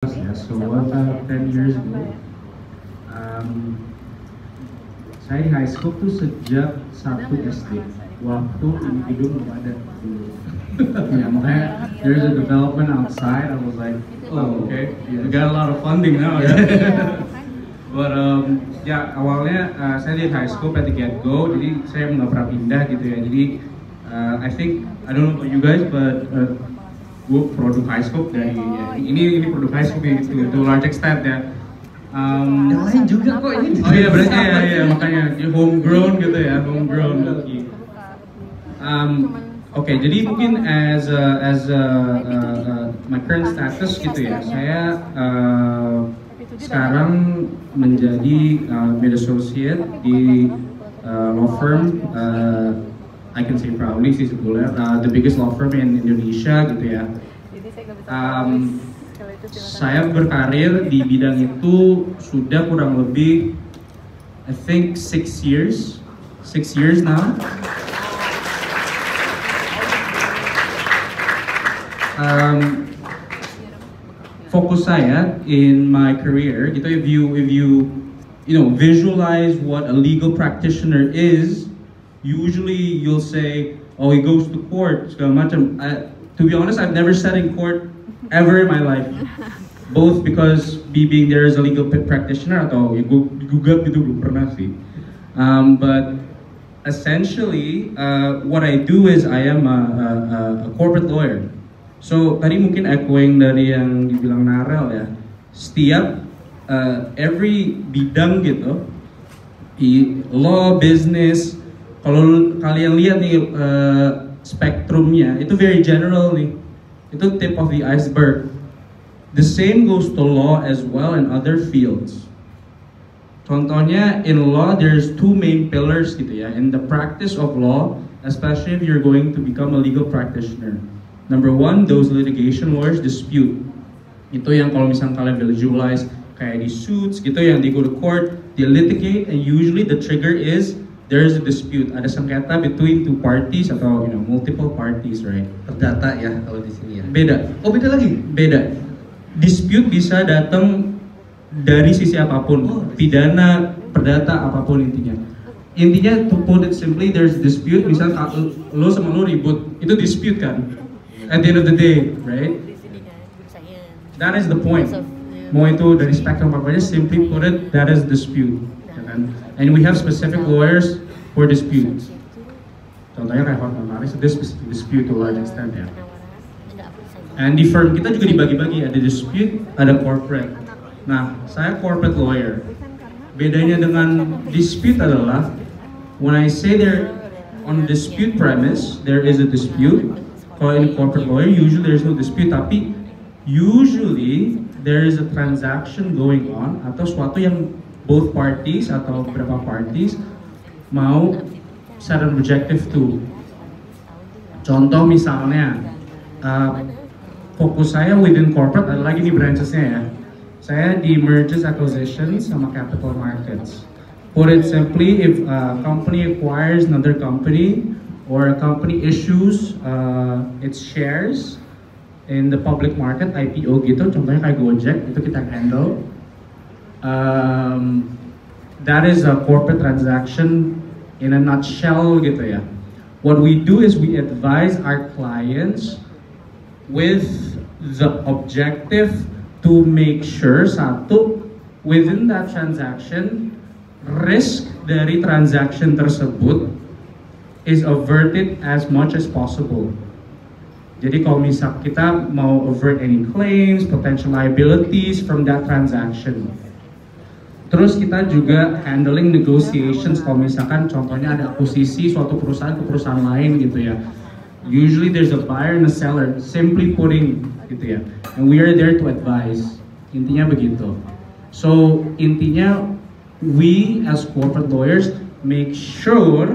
Ya, so about 10 years ago, saya di high school tuh sejak 1 SD, waktu individu belum ada dulu. Ya, makanya there's a development outside. I was like, oh okay, we got a lot of funding now. Ya. But ya awalnya saya di high school at the get go, jadi saya nggak pernah pindah gitu ya. Jadi I think I don't know about you guys, but gue produk high scope dari ya, ini produk high scope gitu, to large extent ya. Yang lain juga kok ini. Oh iya berarti ya makanya homegrown gitu ya, homegrown. Oke, jadi mungkin as my current status gitu ya, saya sekarang menjadi mid associate di law firm. I can say proudly sih sebetulnya the biggest law firm in Indonesia gitu ya. Saya berkarir di bidang itu sudah kurang lebih I think 6 years now. Fokus saya in my career gitu, if you visualize what a legal practitioner is, usually you'll say, oh, he goes to court segala macam. To be honest, I've never sat in court ever in my life, both because me being there as a legal practitioner atau ya gugat gitu belum pernah sih. But essentially, what I do is I am a corporate lawyer. So tadi mungkin echoing dari yang dibilang Narel ya, setiap every bidang gitu, law, business. Kalau kalian lihat nih spektrumnya, itu very general nih. Itu tip of the iceberg. The same goes to law as well and other fields. Contohnya in law, there's two main pillars gitu ya. In the practice of law, especially if you're going to become a legal practitioner. Number one, those litigation lawyers dispute. Itu yang kalau misalnya kalian visualize kayak di suits gitu, yang they go to court, they litigate, and usually the trigger is there is a dispute, ada sengketa between two parties atau multiple parties, right? Perdata ya kalau di sini ya. Beda. Oh beda lagi? Beda. Dispute bisa datang dari sisi apapun, pidana, perdata, apapun intinya. Intinya to put it simply, there's dispute. Misal lo sama lo ribut, itu dispute kan? At the end of the day, right? That is the point. Mau itu dari spektrum apa aja, simply put it, that is dispute. And we have specific lawyers for disputes. Contohnya kayak Hotman Paris, this dispute to a large extent ya. And di firm kita juga dibagi-bagi, ada dispute, ada corporate. Nah, saya corporate lawyer. Bedanya dengan dispute adalah, when I say there on dispute premise, there is a dispute. Kalau in corporate lawyer, usually there is no dispute, tapi usually there is a transaction going on atau suatu yang both parties atau beberapa parties mau set an objective to. Contoh misalnya, fokus saya within corporate ada lagi nih branchesnya ya. Saya di mergers acquisitions sama capital markets. Put it simply, if a company acquires another company or a company issues its shares in the public market, IPO gitu, contohnya kayak Gojek, itu kita handle. That is a corporate transaction in a nutshell gitu ya. What we do is we advise our clients with the objective to make sure, satu, within that transaction, risk dari transaction tersebut is averted as much as possible. Jadi kalau misal kita mau avert any claims, potential liabilities from that transaction. Terus kita juga handling negotiations kalau misalkan contohnya ada akuisisi suatu perusahaan ke perusahaan lain gitu ya. Usually there's a buyer and a seller, simply putting gitu ya. And we are there to advise. Intinya begitu. So intinya we as corporate lawyers make sure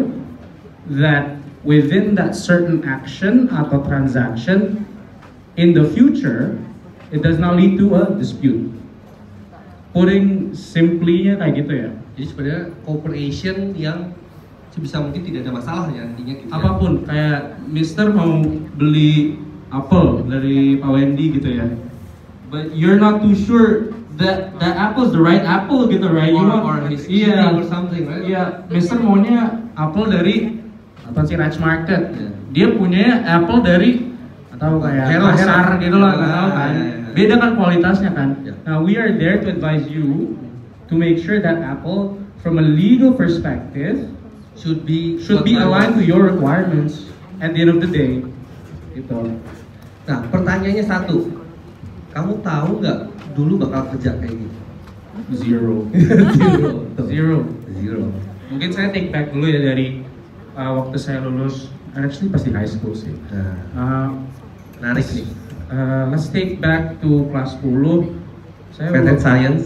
that within that certain action atau transaction in the future it does not lead to a dispute. Putting simply-nya kayak gitu ya. Jadi sebenarnya cooperation yang sebisa mungkin tidak ada masalah ya intinya gitu. Apapun, kayak Mister mau beli apel dari Pak Wendy gitu ya. but you're not too sure that the apple is the right apple gitu, right? Or he's cheating iya, or something, right? iya, Mister maunya apple dari apa sih Ranch Market, Iya. dia punya apple dari atau kayak Hero, pasar Hero. gitu lah, nggak Ah, tahu kan? iya, iya. Beda kan kualitasnya kan? Iya. Now we are there to advise you to make sure that apple, from a legal perspective, Should be aligned to your requirements at the end of the day. Gitu. Nah, pertanyaannya satu, kamu tahu nggak dulu bakal kerja kayak gini? Zero. Zero. Mungkin saya take back dulu ya dari waktu saya lulus, actually pasti high school sih. Menarik nih. Let's take back to kelas 10. Saya Math and Science.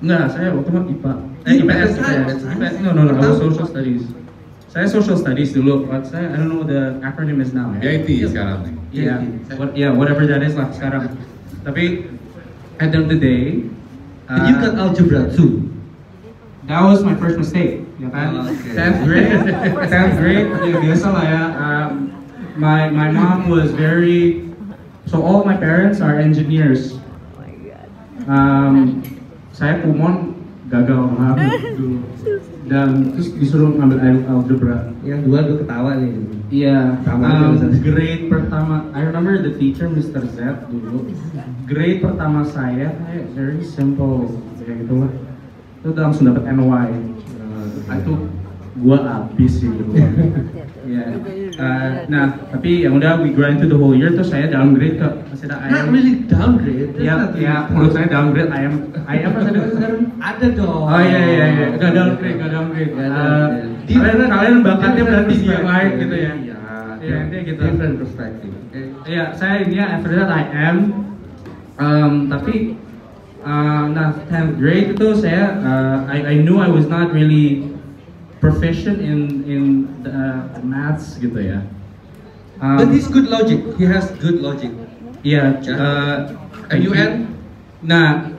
Enggak, saya waktu itu IPA. IPS. No, I was social studies. Saya social studies dulu, but I don't know what the acronym is now. Dia IT sekarang nih. Whatever that is lah sekarang. Tapi at the end of the day, And you got algebra too. that was my first mistake, ya kan? Oh, okay. 10th grade, ya biasa lah ya. My mom was so all my parents are engineers. Saya kumon gagal banget dulu. Dan terus disuruh ngambil algebra. Yang dua lu ketawa nih. Iya, Sama aja, grade pertama, I remember the teacher Mr. Z dulu. Grade pertama saya kayak very simple, kayak gitu lah. Itu udah langsung dapat NY. Itu gua abis sih dulu. Iya. Nah, tapi yang udah we grind through the whole year, terus saya downgrade ke masih ada Not really downgrade. Iya, menurut saya downgrade ayam masih ada sekarang. Ada dong. Oh iya, nggak downgrade. Kalian bakatnya berarti di yang lain gitu ya. Iya, intinya gitu. Different perspective. Okay. Iya, saya intinya after that I am. Tapi nah 10th grade itu saya I knew I was not really proficient in the maths gitu ya. But he's good logic. He has good logic. Iya. MUN. Nah,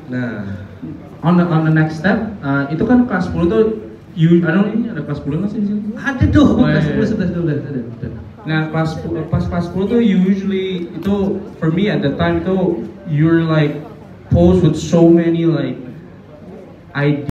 on the next step, itu kan kelas 10 tuh, ini ada kelas 10 nggak sih di sini? Ada dong. Oh, iya, Kelas iya. 11, 12 ada. Nah, pas kelas 10 tuh usually itu for me at the time itu you're like posed with so many like ideas.